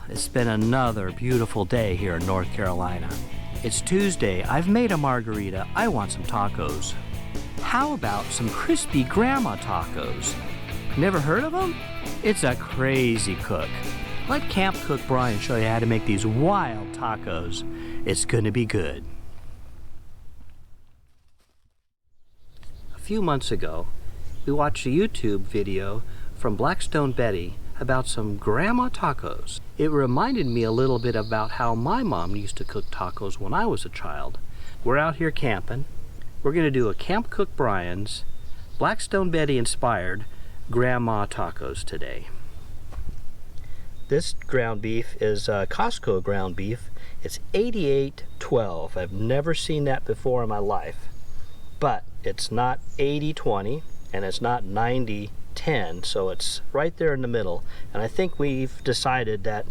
it's been another beautiful day here in North Carolina. It's Tuesday. I've made a margarita. I want some tacos. How about some crispy grandma tacos? Never heard of them? It's a crazy cook. Let Camp Cook Brian show you how to make these wild tacos. It's gonna be good. A few months ago, we watched a YouTube video from Blackstone Betty about some grandma tacos. It reminded me a little bit about how my mom used to cook tacos when I was a child. We're out here camping. We're gonna do a Camp Cook Brian's Blackstone Betty inspired grandma tacos today. This ground beef is Costco ground beef. It's 88-12. I've never seen that before in my life. But it's not 80-20 and it's not 90-10, so it's right there in the middle. And I think we've decided that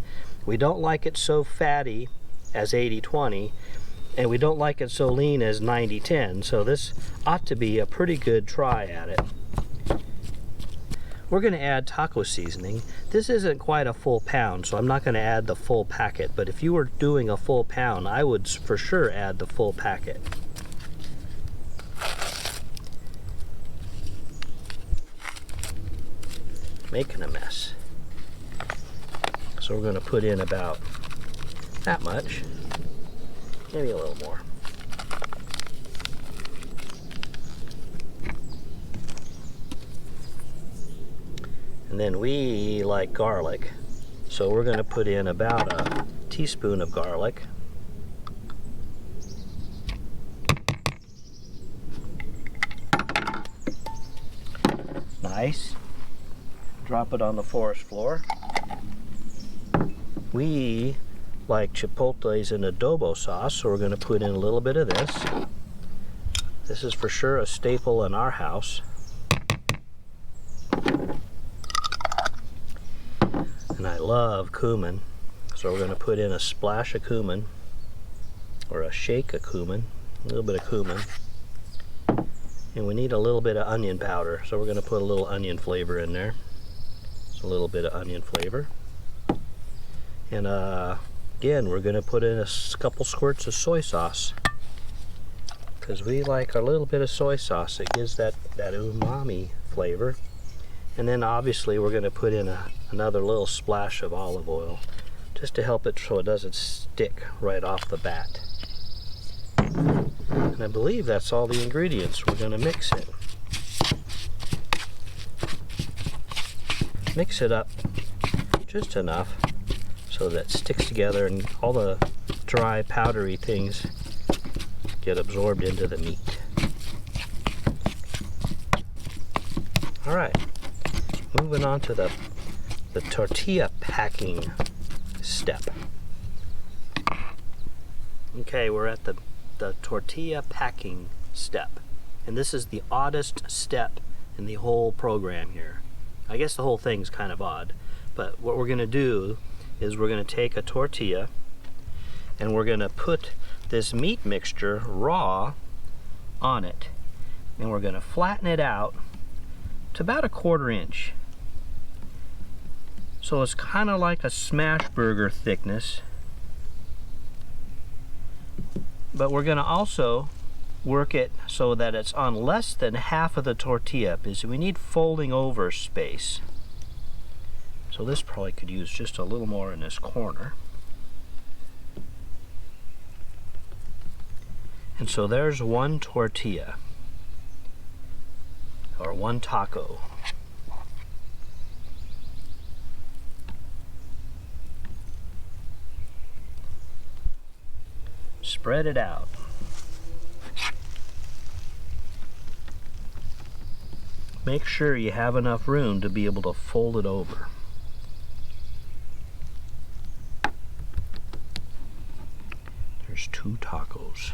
we don't like it so fatty as 80-20 and we don't like it so lean as 90-10, so this ought to be a pretty good try at it. We're going to add taco seasoning. This isn't quite a full pound, so I'm not going to add the full packet, but if you were doing a full pound, I would for sure add the full packet. Making a mess. So we're going to put in about that much, maybe a little more. And then we like garlic, so we're going to put in about a teaspoon of garlic. Nice. Drop it on the forest floor. We like chipotles and adobo sauce, so we're going to put in a little bit of this. This is for sure a staple in our house. And I love cumin, so we're going to put in a splash of cumin, or a shake of cumin, a little bit of cumin. And we need a little bit of onion powder, so we're going to put a little onion flavor in there. A little bit of onion flavor, and again we're going to put in a couple squirts of soy sauce because we like a little bit of soy sauce. It gives that umami flavor. And then obviously we're going to put in another little splash of olive oil just to help it so it doesn't stick right off the bat. And I believe that's all the ingredients. We're going to mix it. Mix it up just enough so that it sticks together and all the dry powdery things get absorbed into the meat. Alright, moving on to the tortilla packing step. Okay, we're at the tortilla packing step, and this is the oddest step in the whole program here. I guess the whole thing's kind of odd, but what we're going to do is we're going to take a tortilla and we're going to put this meat mixture raw on it, and we're going to flatten it out to about 1/4 inch. So it's kind of like a smash burger thickness, but we're going to also work it so that it's on less than half of the tortilla because we need folding over space. So this probably could use just a little more in this corner. And so there's one tortilla, or one taco. Spread it out. Make sure you have enough room to be able to fold it over. There's 2 tacos.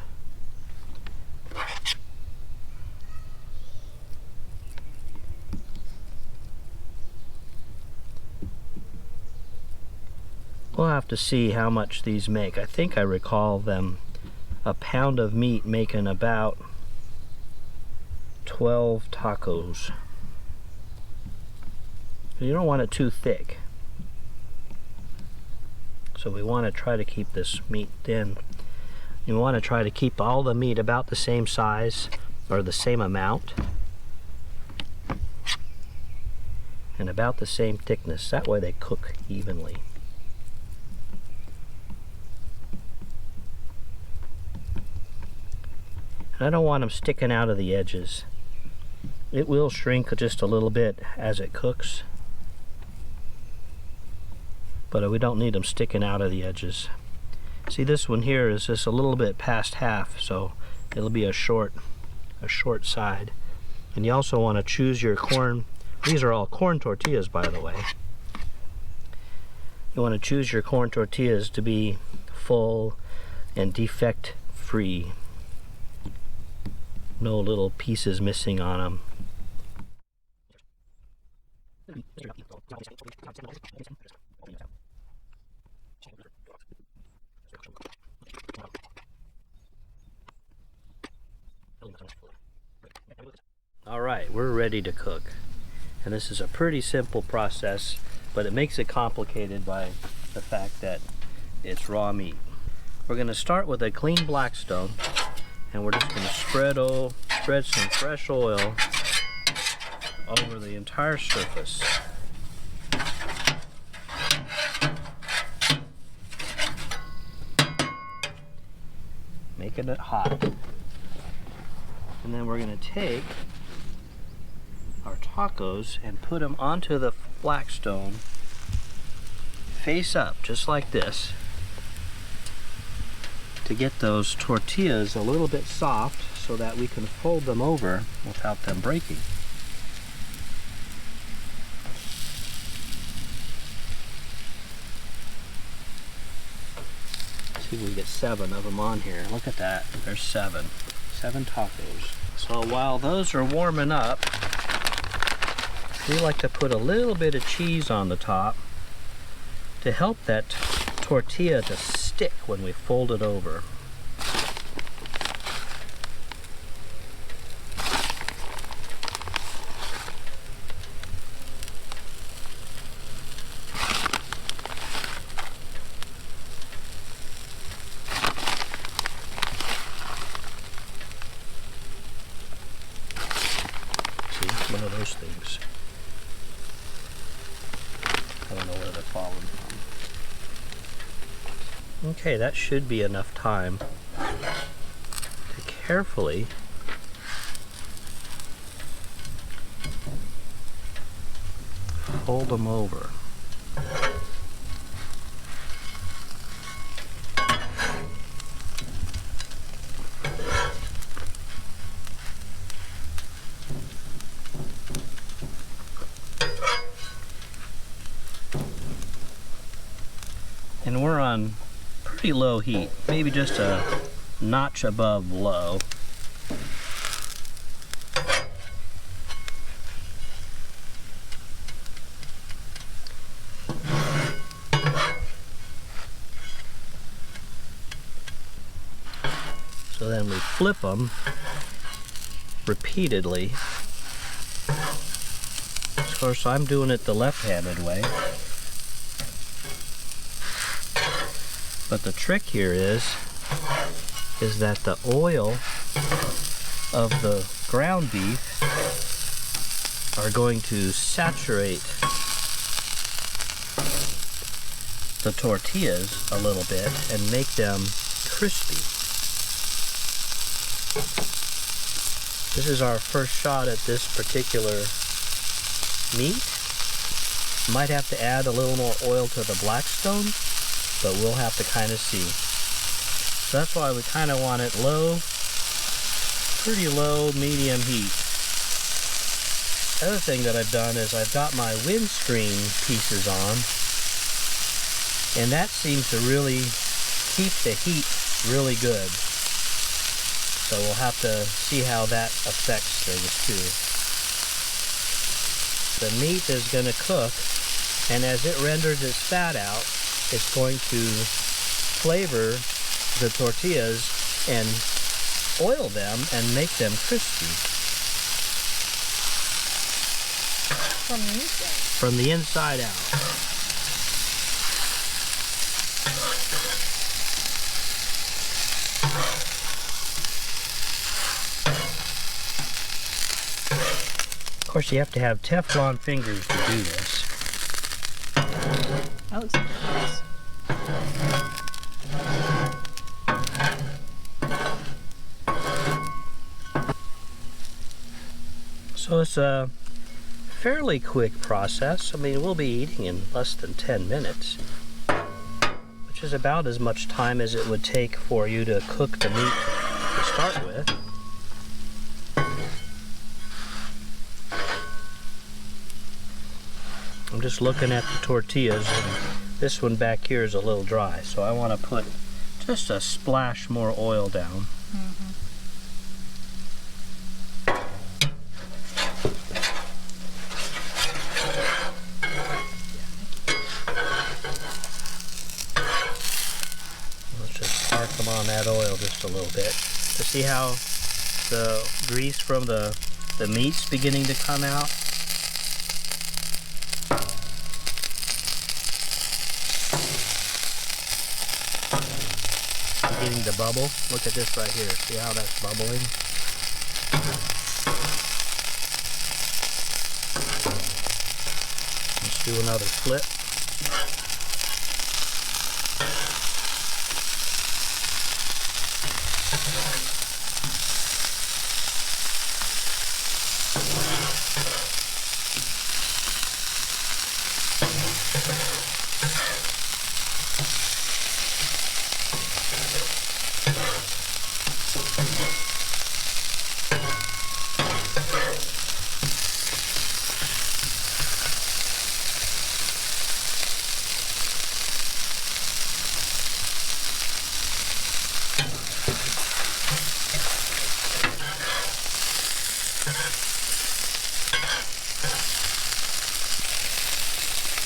We'll have to see how much these make. I think I recall them, a pound of meat making about 12 tacos. You don't want it too thick. So we want to try to keep this meat thin. You want to try to keep all the meat about the same size or the same amount and about the same thickness. That way they cook evenly. And I don't want them sticking out of the edges. It will shrink just a little bit as it cooks, but we don't need them sticking out of the edges. See, this one here is just a little bit past half, so it'll be a short side. And you also want to choose your corn. These are all corn tortillas, by the way. You want to choose your corn tortillas to be full and defect free. No little pieces missing on them. Alright, we're ready to cook. And this is a pretty simple process, but it makes it complicated by the fact that it's raw meat. We're going to start with a clean Blackstone, and we're just going to spread some fresh oil over the entire surface. Making it hot. And then we're going to take our tacos and put them onto the Blackstone face up, just like this, to get those tortillas a little bit soft so that we can fold them over without them breaking. Let's see if we can get 7 of them on here. Look at that, there's 7 tacos. So while those are warming up, we like to put a little bit of cheese on the top to help that tortilla to stick when we fold it over. See, one of those things. I don't know where they're falling from. Okay, that should be enough time to carefully fold them over. And we're on pretty low heat, maybe just a notch above low. So then we flip them repeatedly. Of course, I'm doing it the left-handed way. But the trick here is that the oil of the ground beef are going to saturate the tortillas a little bit and make them crispy. This is our first shot at this particular meat. Might have to add a little more oil to the Blackstone, but we'll have to kind of see. So that's why we kind of want it low, pretty low, medium heat. The other thing that I've done is I've got my windscreen pieces on, and that seems to really keep the heat really good. So we'll have to see how that affects things too. The meat is going to cook, and as it renders its fat out, it's going to flavor the tortillas and oil them and make them crispy. From the inside? From the inside out. Of course, you have to have Teflon fingers to do this. That looks like it is. So it's a fairly quick process. I mean, we'll be eating in less than 10 minutes, which is about as much time as it would take for you to cook the meat to start with. I'm just looking at the tortillas, and this one back here is a little dry, so I want to put just a splash more oil down. Let's just park them on that oil just a little bit to see how the grease from the meat's beginning to come out. Beginning to bubble. Look at this right here. See how that's bubbling? Let's do another flip.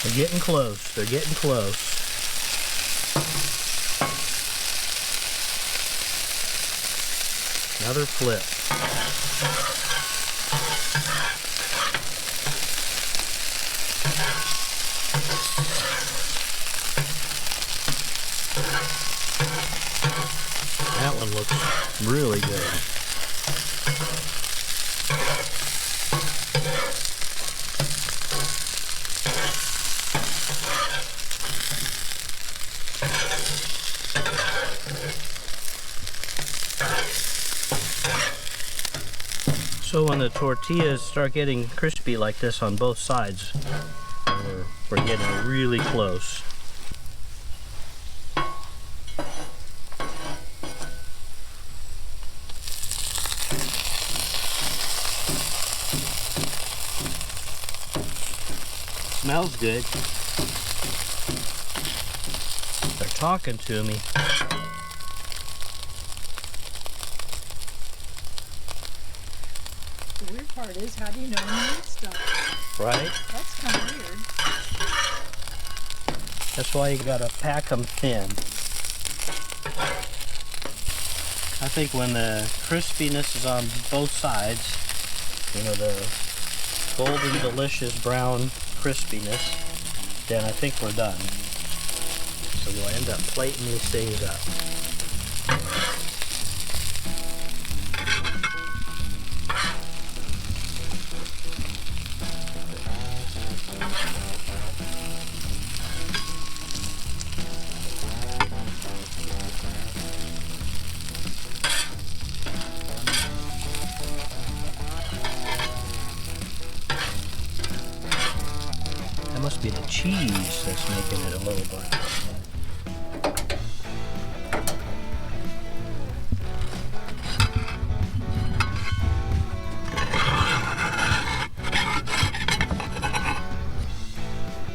They're getting close. They're getting close. Another flip. That one looks really good. So when the tortillas start getting crispy like this on both sides, we're getting really close. Smells good. They're talking to me. The weird part is, how do you know when you eat stuff? Right? That's kind of weird. That's why you gotta pack them thin. I think when the crispiness is on both sides, you know, the golden delicious brown crispiness, then I think we're done. So we'll end up plating these things up. That must be the cheese that's making it a little brown.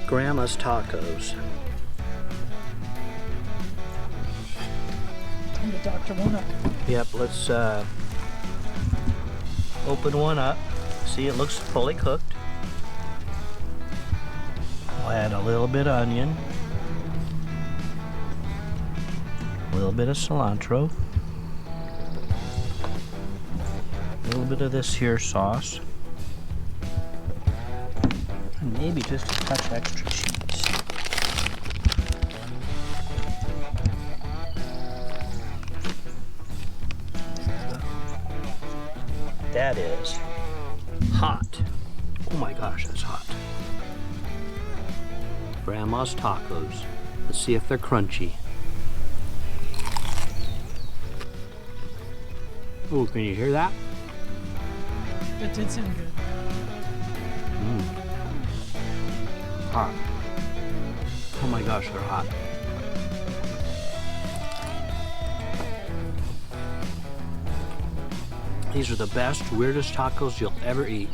Grandma's tacos. And the doctor one up. Yep, let's open one up. See, it looks fully cooked. I'll add a little bit of onion, a little bit of cilantro, a little bit of this here sauce, and maybe just a touch extra cheese. That is hot. Oh my gosh, that's hot. Grandma's tacos. Let's see if they're crunchy. Oh, can you hear that? That did sound good. Hot. Oh my gosh, they're hot. These are the best, weirdest tacos you'll ever eat.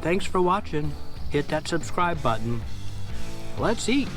Thanks for watching. Hit that subscribe button. Let's eat.